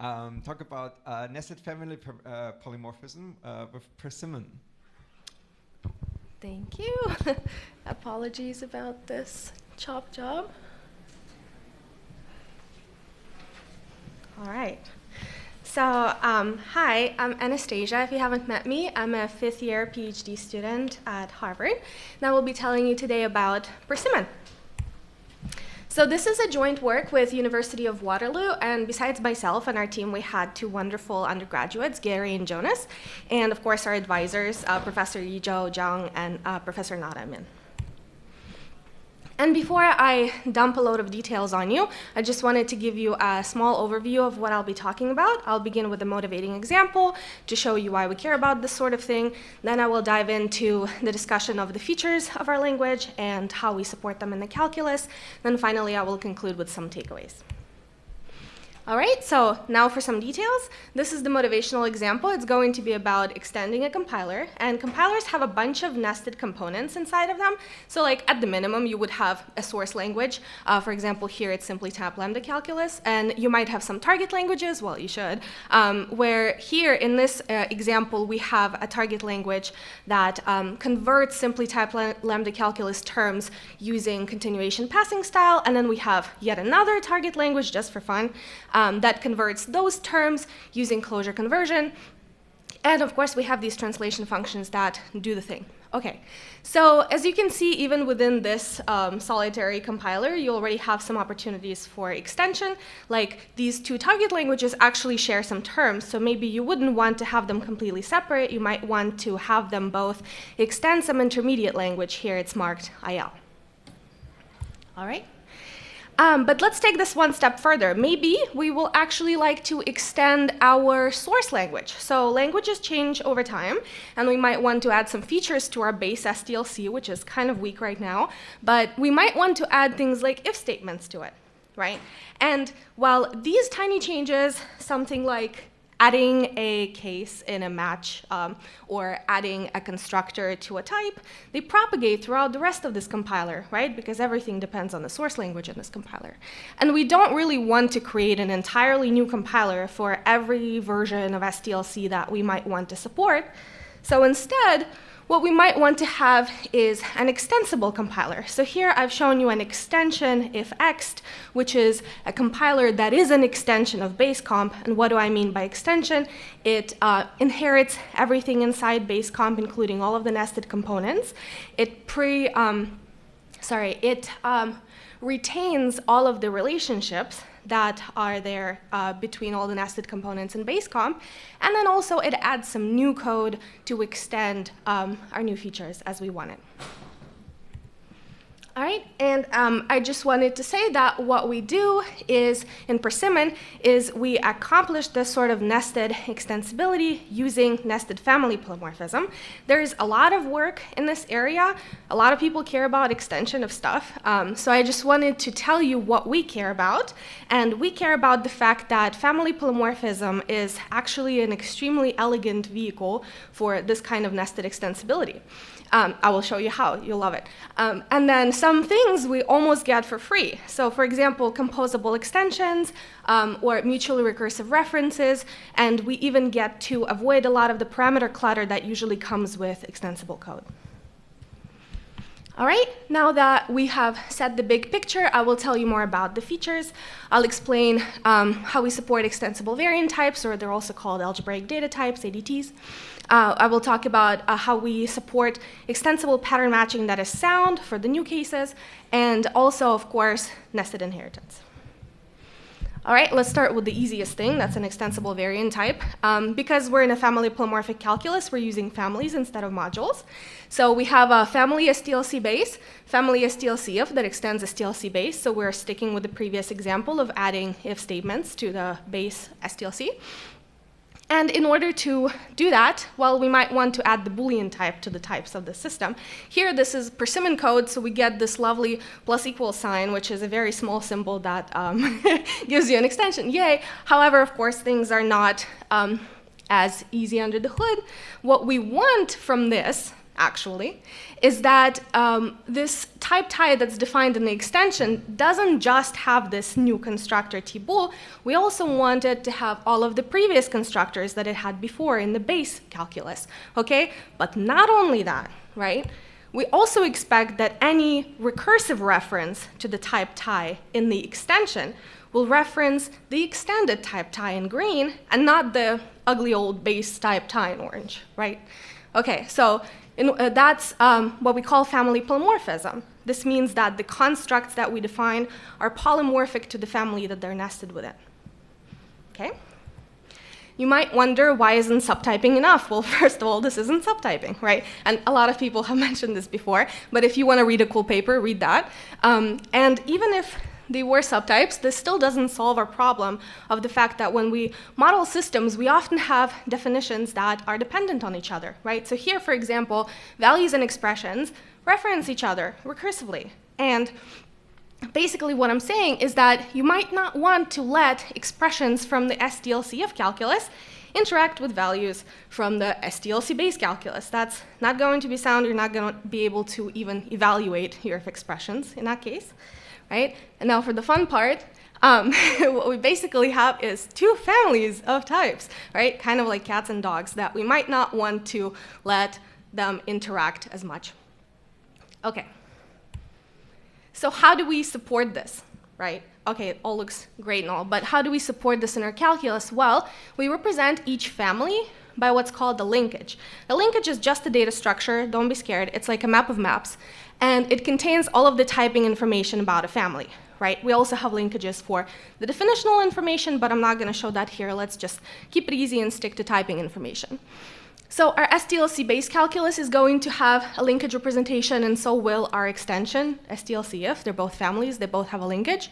talk about nested family polymorphism with Persimmon. Thank you. Apologies about this chop job. All right. So, hi, I'm Anastasia. If you haven't met me, I'm a fifth-year PhD student at Harvard, and I will be telling you today about Persimmon. So this is a joint work with University of Waterloo, and besides myself and our team, we had two wonderful undergraduates, Gary and Jonas, and of course our advisors, Professor Yizhou, Zhang, and Professor Amin. And before I dump a load of details on you, I just wanted to give you a small overview of what I'll be talking about. I'll begin with a motivating example to show you why we care about this sort of thing. Then I will dive into the discussion of the features of our language and how we support them in the calculus. Then finally, I will conclude with some takeaways. All right, so now for some details. This is the motivational example. It's going to be about extending a compiler, and compilers have a bunch of nested components inside of them. So like at the minimum, you would have a source language. For example, here it's simply tap lambda calculus, and you might have some target languages, well, you should, where here in this example, we have a target language that converts simply tap lambda calculus terms using continuation passing style, and then we have yet another target language just for fun, that converts those terms using closure conversion. And of course, we have these translation functions that do the thing. OK, so as you can see, even within this solitary compiler, you already have some opportunities for extension. Like these two target languages actually share some terms, so maybe you wouldn't want to have them completely separate. You might want to have them both extend some intermediate language. Here it's marked IL. All right. But let's take this one step further. Maybe we will actually like to extend our source language. So languages change over time, and we might want to add some features to our base SDLC, which is kind of weak right now. But we might want to add things like if statements to it, right? And while these tiny changes, something like adding a case in a match or adding a constructor to a type, they propagate throughout the rest of this compiler, right? Because everything depends on the source language in this compiler. And we don't really want to create an entirely new compiler for every version of SDLC that we might want to support. So instead, what we might want to have is an extensible compiler. So here I've shown you an extension if ext, which is a compiler that is an extension of base comp. And what do I mean by extension? It inherits everything inside base comp, including all of the nested components. It retains all of the relationships that are there between all the nested components in base comp. And then also it adds some new code to extend our new features as we want it. All right, and I just wanted to say that what we do is, in Persimmon, is we accomplish this sort of nested extensibility using nested family polymorphism. There's a lot of work in this area. A lot of people care about extension of stuff. So I just wanted to tell you what we care about. And we care about the fact that family polymorphism is actually an extremely elegant vehicle for this kind of nested extensibility. I will show you how. You'll love it. And then some things we almost get for free. So for example, composable extensions or mutually recursive references. And we even get to avoid a lot of the parameter clutter that usually comes with extensible code. All right, now that we have set the big picture, I will tell you more about the features. I'll explain how we support extensible variant types, or they're also called algebraic data types, ADTs. I will talk about how we support extensible pattern matching that is sound for the new cases, and also, of course, nested inheritance. All right, let's start with the easiest thing. That's an extensible variant type. Because we're in a family polymorphic calculus, we're using families instead of modules. So we have a family SDLC base, family SDLCF that extends SDLC base. So we're sticking with the previous example of adding if statements to the base SDLC. And in order to do that, well, we might want to add the Boolean type to the types of the system. Here, this is Persimmon code, so we get this lovely plus equal sign, which is a very small symbol that gives you an extension. Yay! However, of course, things are not as easy under the hood. What we want from this actually, is that this type tie that's defined in the extension doesn't just have this new constructor tbool. We also want it to have all of the previous constructors that it had before in the base calculus, okay? But not only that, right? We also expect that any recursive reference to the type tie in the extension will reference the extended type tie in green and not the ugly old base type tie in orange, right? Okay, so that's what we call family polymorphism. This means that the constructs that we define are polymorphic to the family that they're nested within. Okay? You might wonder, why isn't subtyping enough? Well, first of all, this isn't subtyping, right? And a lot of people have mentioned this before, but if you want to read a cool paper, read that. And even if they were subtypes, this still doesn't solve our problem of the fact that when we model systems, we often have definitions that are dependent on each other, right? So here, for example, values and expressions reference each other recursively. And basically what I'm saying is that you might not want to let expressions from the SDLCF calculus interact with values from the SDLC base calculus. That's not going to be sound. You're not going to be able to even evaluate your expressions in that case. Right? And now for the fun part, what we basically have is two families of types, right? Kind of like cats and dogs that we might not want to let them interact as much. Okay. So how do we support this, right? Okay, it all looks great and all, but how do we support this in our calculus? Well, we represent each family by what's called a linkage. A linkage is just a data structure. Don't be scared. It's like a map of maps. And it contains all of the typing information about a family, right? We also have linkages for the definitional information, but I'm not going to show that here. Let's just keep it easy and stick to typing information. So our SDLC base calculus is going to have a linkage representation, and so will our extension, SDLCF. They're both families. They both have a linkage.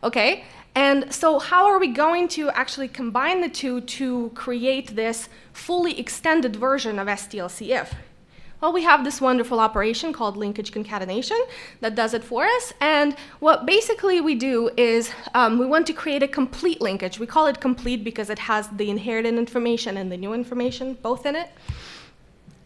Okay? And so how are we going to actually combine the two to create this fully extended version of SDLCF? Well, we have this wonderful operation called linkage concatenation that does it for us. And what basically we do is we want to create a complete linkage. We call it complete because it has the inherited information and the new information both in it.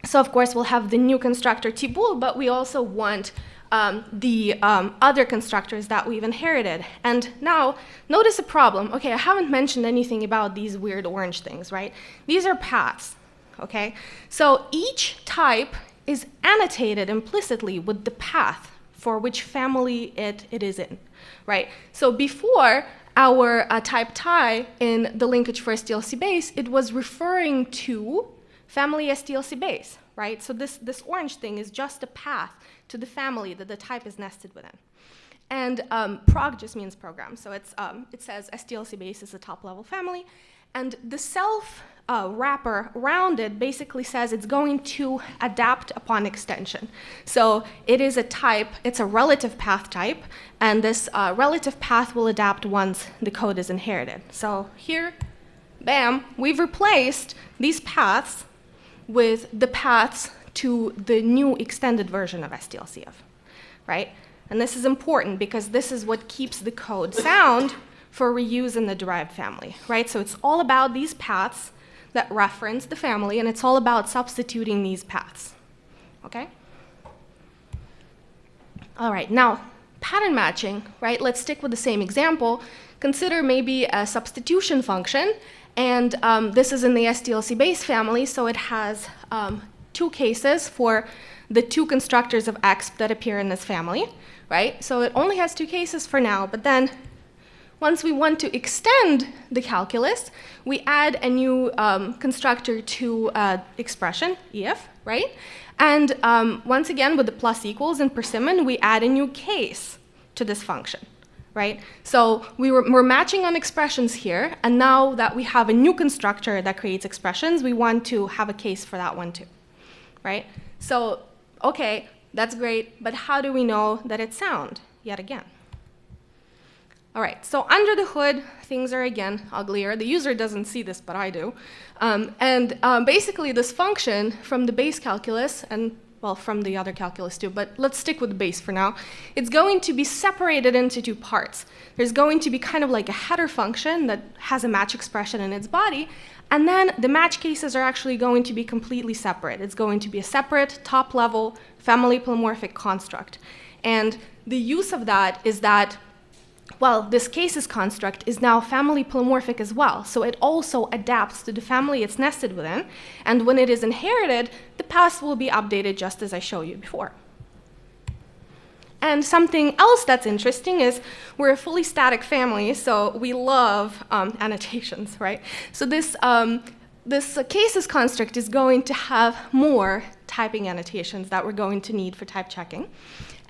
So of course, we'll have the new constructor tbool, but we also want the other constructors that we've inherited. And now, notice a problem. Okay, I haven't mentioned anything about these weird orange things, right? These are paths. Okay? So each type is annotated implicitly with the path for which family it is in, right? So before our type tie in the linkage for SDLC base, it was referring to family SDLC base, right? So this orange thing is just a path to the family that the type is nested within. And prog just means program. So it says SDLC base is a top-level family. And the self wrapper around it basically says it's going to adapt upon extension. So it is a type, it's a relative path type, and this relative path will adapt once the code is inherited. So here, bam, we've replaced these paths with the paths to the new extended version of SDLCF, right? And this is important because this is what keeps the code sound for reuse in the derived family, right? So it's all about these paths that reference the family, and it's all about substituting these paths, okay? All right, now, pattern matching, right? Let's stick with the same example. Consider maybe a substitution function, and this is in the SDLC base family, so it has two cases for the two constructors of exp that appear in this family, right? So it only has two cases for now, but then once we want to extend the calculus, we add a new constructor to expression, EF, right? And once again, with the plus equals in Persimmon, we add a new case to this function, right? So we're matching on expressions here, and now that we have a new constructor that creates expressions, we want to have a case for that one too, right? So, okay, that's great, but how do we know that it's sound yet again? All right, so under the hood, things are again uglier. The user doesn't see this, but I do. Basically, this function from the base calculus, and well, from the other calculus too, but let's stick with the base for now. It's going to be separated into two parts. There's going to be kind of like a header function that has a match expression in its body, and then the match cases are actually going to be completely separate. It's going to be a separate top-level family polymorphic construct. And the use of that is that, well, this cases construct is now family polymorphic as well, so it also adapts to the family it's nested within, and when it is inherited, the paths will be updated just as I showed you before. And something else that's interesting is we're a fully static family, so we love annotations, right? So this cases construct is going to have more typing annotations that we're going to need for type checking.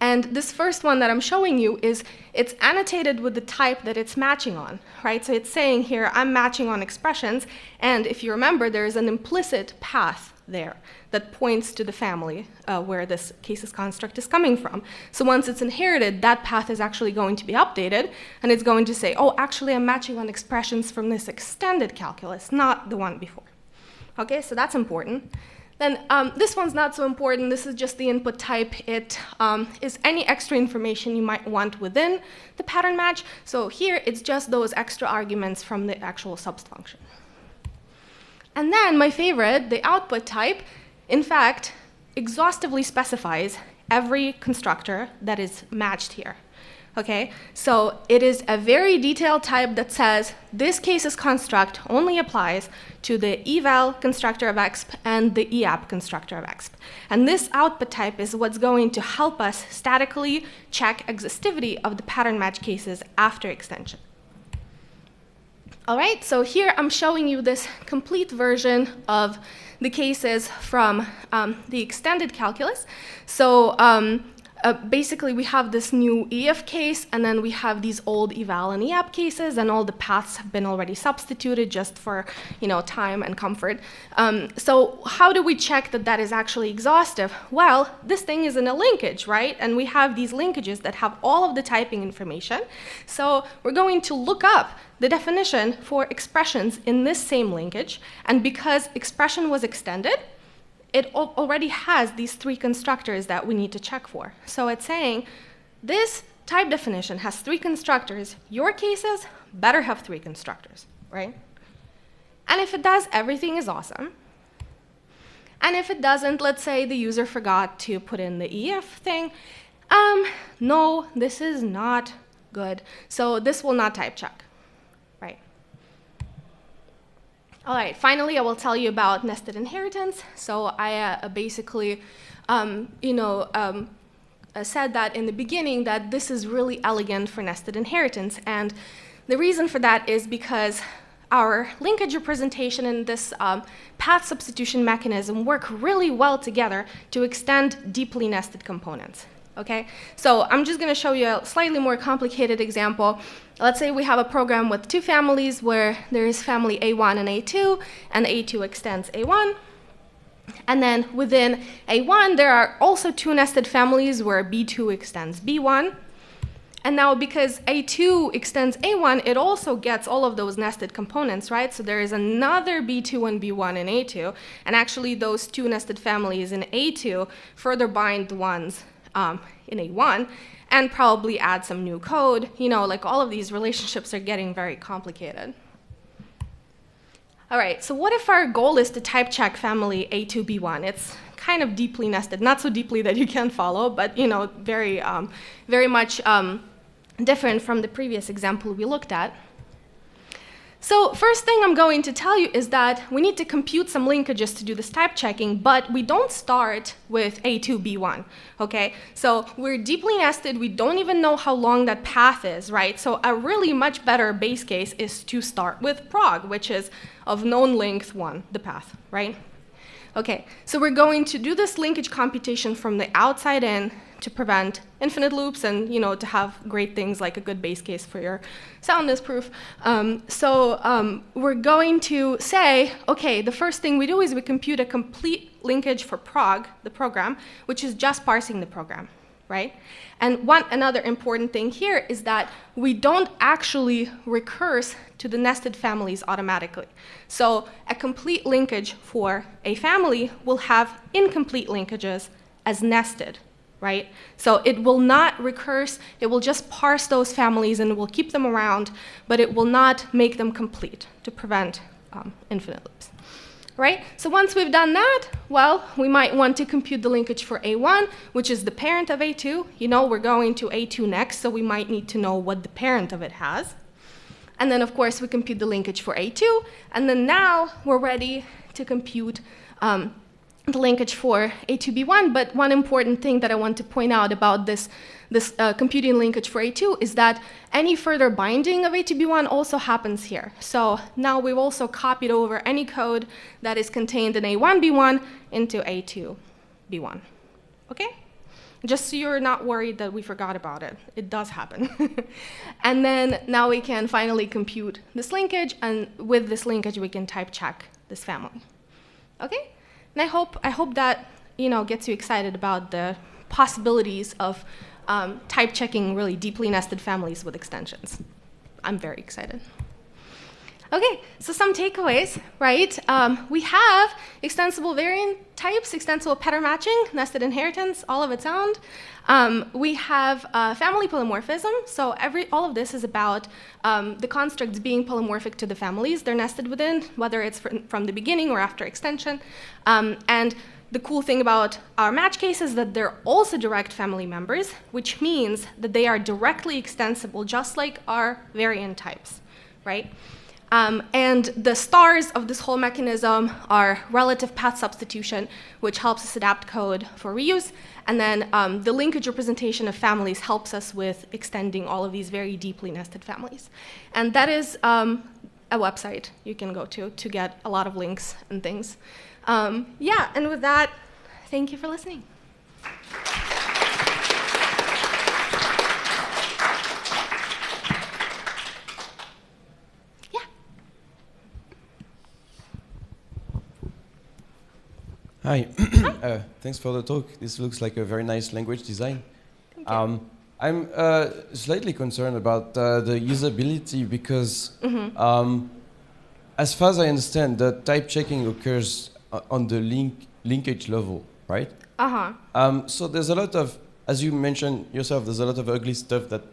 And this first one that I'm showing you is it's annotated with the type that it's matching on, right? So it's saying here, I'm matching on expressions, and if you remember, there's an implicit path there that points to the family where this cases construct is coming from. So once it's inherited, that path is actually going to be updated, and it's going to say, oh, actually I'm matching on expressions from this extended calculus, not the one before. Okay, so that's important. Then this one's not so important. This is just the input type. It is any extra information you might want within the pattern match. So here, it's just those extra arguments from the actual subst function. And then my favorite, the output type, in fact, exhaustively specifies every constructor that is matched here. Okay, so it is a very detailed type that says this cases construct only applies to the eval constructor of exp and the eapp constructor of exp. And this output type is what's going to help us statically check existivity of the pattern match cases after extension. All right, so here I'm showing you this complete version of the cases from the extended calculus. So basically, we have this new EF case, and then we have these old eval and eapp cases, and all the paths have been already substituted just for time and comfort. So how do we check that that is actually exhaustive? Well, this thing is in a linkage, right? And we have these linkages that have all of the typing information. So we're going to look up the definition for expressions in this same linkage, and because expression was extended, it already has these three constructors that we need to check for. So it's saying this type definition has three constructors. Your cases better have three constructors, right? And if it does, everything is awesome. And if it doesn't, let's say the user forgot to put in the EF thing, no, this is not good. So this will not type check, right? All right, finally, I will tell you about nested inheritance. So I basically, said that in the beginning that this is really elegant for nested inheritance. And the reason for that is because our linkage representation and this path substitution mechanism work really well together to extend deeply nested components. Okay, so I'm just going to show you a slightly more complicated example. Let's say we have a program with two families where there is family A1 and A2, and A2 extends A1. And then within A1, there are also two nested families where B2 extends B1. And now because A2 extends A1, it also gets all of those nested components, right? So there is another B2 and B1 in A2, and actually those two nested families in A2 further bind the ones in A1 and probably add some new code. Like all of these relationships are getting very complicated. All right, so what if our goal is to type check family A2, B1? It's kind of deeply nested, not so deeply that you can't follow, but very, very much different from the previous example we looked at. So first thing I'm going to tell you is that we need to compute some linkages to do this type checking, but we don't start with A2, B1, okay? So we're deeply nested. We don't even know how long that path is, right? So a really much better base case is to start with prog, which is of known length 1, the path, right? Okay, so we're going to do this linkage computation from the outside in to prevent infinite loops and to have great things like a good base case for your soundness proof. We're going to say, okay, the first thing we do is we compute a complete linkage for prog, the program, which is just parsing the program, right? And another important thing here is that we don't actually recurse to the nested families automatically. So a complete linkage for a family will have incomplete linkages as nested, right? So it will not recurse, it will just parse those families and it will keep them around, but it will not make them complete to prevent infinite loops, right? So once we've done that, well, we might want to compute the linkage for A1, which is the parent of A2. You know, we're going to A2 next, so we might need to know what the parent of it has. And then, of course, we compute the linkage for A2, and then now we're ready to compute the linkage for A2B1, but one important thing that I want to point out about this computing linkage for A2 is that any further binding of A2B1 also happens here. So now we've also copied over any code that is contained in A1B1 into A2B1, okay? Just so you're not worried that we forgot about it. It does happen. And then now we can finally compute this linkage, and with this linkage we can type check this family, okay? And I hope that gets you excited about the possibilities of type checking really deeply nested families with extensions. I'm very excited. Okay, so some takeaways, right? We have extensible variant types, extensible pattern matching, nested inheritance, all of its own. We have family polymorphism. So all of this is about the constructs being polymorphic to the families they're nested within, whether it's from the beginning or after extension. And the cool thing about our match case is that they're also direct family members, which means that they are directly extensible, just like our variant types, right? And the stars of this whole mechanism are relative path substitution, which helps us adapt code for reuse. And then the linkage representation of families helps us with extending all of these very deeply nested families. And that is a website you can go to get a lot of links and things. Yeah, and with that, thank you for listening. Hi. Thanks for the talk. This looks like a very nice language design. I'm slightly concerned about the usability because, as far as I understand, the type checking occurs on the linkage level, right? So there's a lot of, as you mentioned yourself, there's a lot of ugly stuff that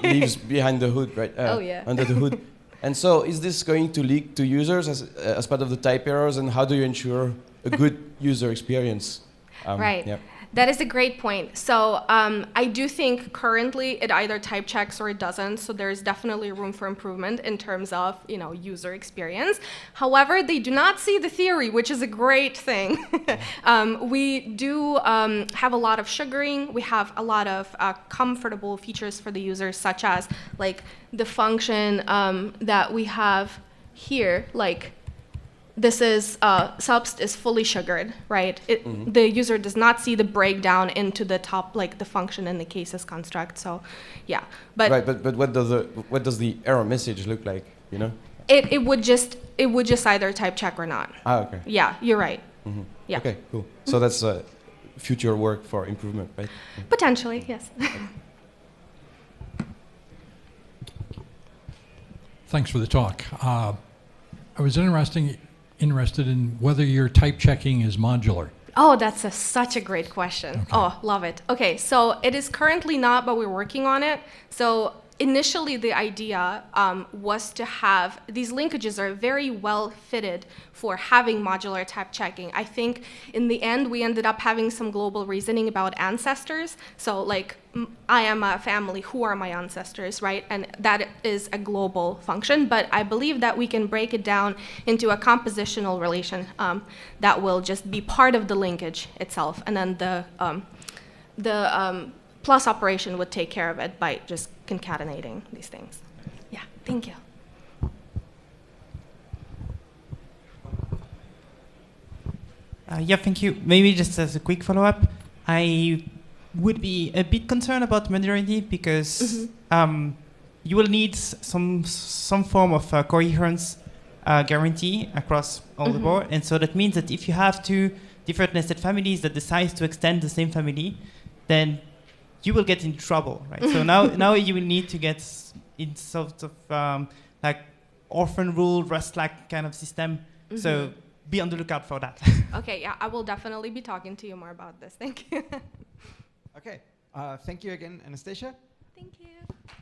lives behind the hood, right? Under the hood. And so is this going to leak to users as part of the type errors, and how do you ensure a good user experience? Right. Yeah. That is a great point. So I do think currently it either type checks or it doesn't. So there's definitely room for improvement in terms of user experience. However, they do not see the theory, which is a great thing. We do have a lot of sugaring. We have a lot of comfortable features for the users, such as like the function that we have here, like. This is subst is fully sugared, right? The user does not see the breakdown into the top, like the function in the cases construct. So, yeah. But right. But what does the error message look like? It would just either type check or not. Okay. Yeah, you're right. Yeah. Okay. Cool. So that's future work for improvement, right? Potentially, yes. Thanks for the talk. I was interested in whether your type checking is modular. Oh, that's such a great question. Okay. Oh, love it. Okay, so it is currently not, but we're working on it. So initially the idea was to have, these linkages are very well fitted for having modular type checking. I think in the end we ended up having some global reasoning about ancestors. So like, I am a family, who are my ancestors, right? And that is a global function, but I believe that we can break it down into a compositional relation that will just be part of the linkage itself, and then the plus operation would take care of it by just concatenating these things. Yeah, thank you. Yeah, thank you. Maybe just as a quick follow-up, I would be a bit concerned about modularity because you will need some form of coherence guarantee across all the board, and so that means that if you have two different nested families that decide to extend the same family, then you will get in trouble, right? So now you will need to get in sort of like orphan rule, Rust-like kind of system. So be on the lookout for that. Okay, yeah, I will definitely be talking to you more about this. Thank you. Okay. Thank you again, Anastasia. Thank you.